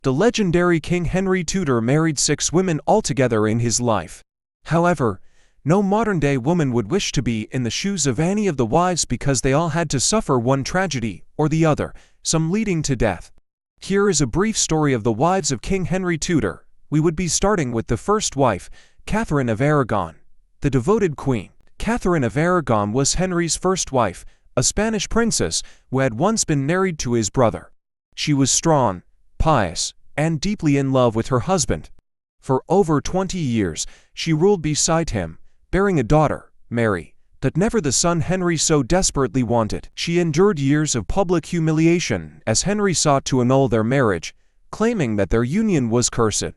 The legendary King Henry Tudor married 6 women altogether in his life. However, no modern-day woman would wish to be in the shoes of any of the wives because they all had to suffer one tragedy or the other, some leading to death. Here is a brief story of the wives of King Henry Tudor. We would be starting with the first wife, Katherine of Aragon, the devoted queen. Katherine of Aragon was Henry's first wife, a Spanish princess who had once been married to his brother. She was strong, pious, and deeply in love with her husband. For over 20 years, she ruled beside him, bearing a daughter, Mary, but never the son Henry so desperately wanted. She endured years of public humiliation as Henry sought to annul their marriage, claiming that their union was cursed.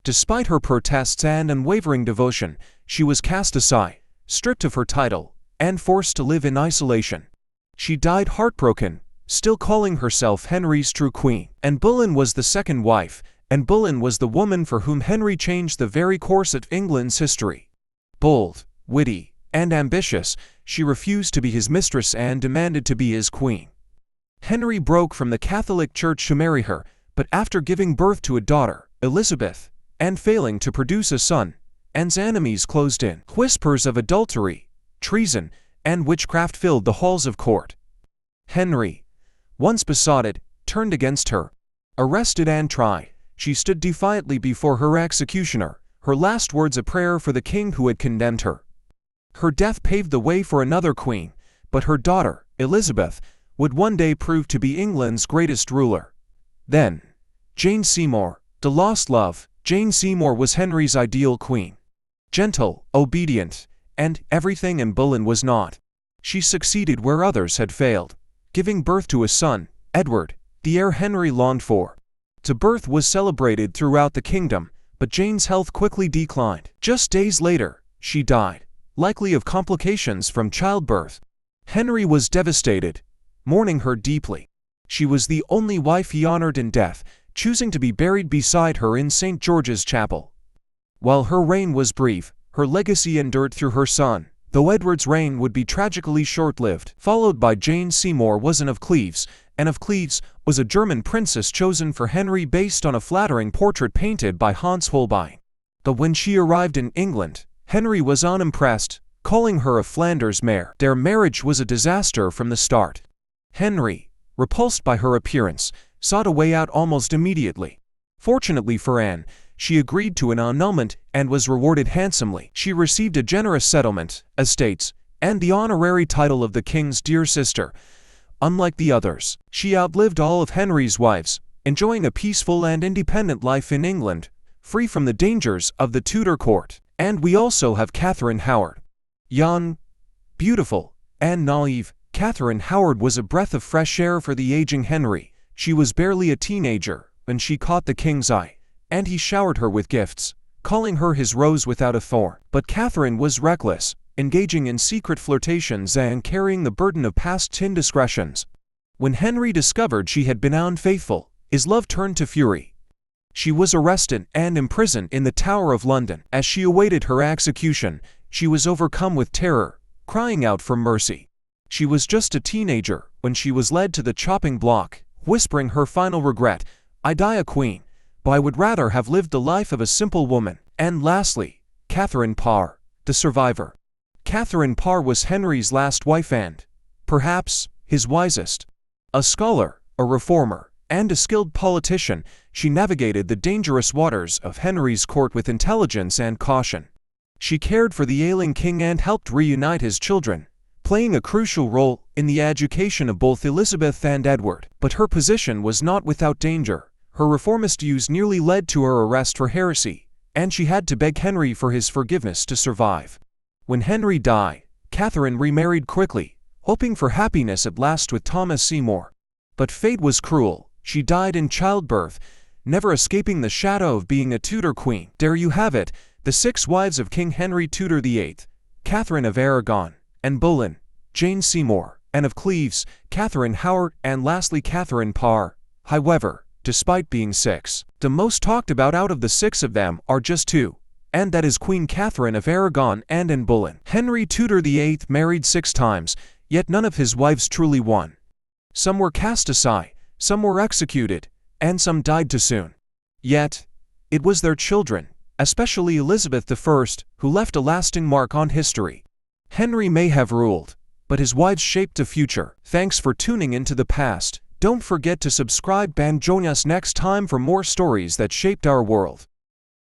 Despite her protests and unwavering devotion, she was cast aside, stripped of her title, and forced to live in isolation. She died heartbroken, still calling herself Henry's true queen. And Boleyn was the second wife, and Boleyn was the woman for whom Henry changed the very course of England's history. Bold, witty, and ambitious, she refused to be his mistress and demanded to be his queen. Henry broke from the Catholic Church to marry her, but after giving birth to a daughter, Elizabeth, and failing to produce a son, Anne's enemies closed in. Whispers of adultery, treason, and witchcraft filled the halls of court. Henry, once besotted, turned against her. Arrested and tried, she stood defiantly before her executioner, her last words a prayer for the king who had condemned her. Her death paved the way for another queen, but her daughter, Elizabeth, would one day prove to be England's greatest ruler. Then, Jane Seymour, the lost love. Jane Seymour was Henry's ideal queen. Gentle, obedient, and everything and Boleyn was not. She succeeded where others had failed, giving birth to a son, Edward, the heir Henry longed for. The birth was celebrated throughout the kingdom, but Jane's health quickly declined. Just days later, she died, likely of complications from childbirth. Henry was devastated, mourning her deeply. She was the only wife he honored in death, choosing to be buried beside her in St. George's Chapel. While her reign was brief, her legacy endured through her son, though Edward's reign would be tragically short-lived. Followed by Jane Seymour was Anne of Cleves. Anne of Cleves was a German princess chosen for Henry based on a flattering portrait painted by Hans Holbein. But when she arrived in England, Henry was unimpressed, calling her a Flanders mare. Their marriage was a disaster from the start. Henry, repulsed by her appearance, sought a way out almost immediately. Fortunately for Anne, she agreed to an annulment and was rewarded handsomely. She received a generous settlement, estates, and the honorary title of the king's dear sister. Unlike the others, she outlived all of Henry's wives, enjoying a peaceful and independent life in England, free from the dangers of the Tudor court. And we also have Katherine Howard. Young, beautiful, and naive, Katherine Howard was a breath of fresh air for the aging Henry. She was barely a teenager when she caught the king's eye, and he showered her with gifts, calling her his rose without a thorn. But Katherine was reckless, engaging in secret flirtations and carrying the burden of past indiscretions. When Henry discovered she had been unfaithful, his love turned to fury. She was arrested and imprisoned in the Tower of London. As she awaited her execution, she was overcome with terror, crying out for mercy. She was just a teenager when she was led to the chopping block, whispering her final regret, "I die a queen, but I would rather have lived the life of a simple woman." And lastly, Catherine Parr, the survivor. Catherine Parr was Henry's last wife and, perhaps, his wisest. A scholar, a reformer, and a skilled politician, she navigated the dangerous waters of Henry's court with intelligence and caution. She cared for the ailing king and helped reunite his children, playing a crucial role in the education of both Elizabeth and Edward. But her position was not without danger. Her reformist views nearly led to her arrest for heresy, and she had to beg Henry for his forgiveness to survive. When Henry died, Catherine remarried quickly, hoping for happiness at last with Thomas Seymour. But fate was cruel. She died in childbirth, never escaping the shadow of being a Tudor queen. There you have it, the 6 wives of King Henry Tudor VIII, Katherine of Aragon, Anne Boleyn, Jane Seymour, Anne of Cleves, Katherine Howard, and lastly Katherine Parr. However, despite being 6, the most talked about out of the 6 of them are just 2, and that is Queen Katherine of Aragon and Anne Boleyn. Henry Tudor VIII married 6 times, yet none of his wives truly won. Some were cast aside, some were executed, and some died too soon. Yet, it was their children, especially Elizabeth I, who left a lasting mark on history. Henry may have ruled, but his wives shaped the future. Thanks for tuning into the past. Don't forget to subscribe and join us next time for more stories that shaped our world.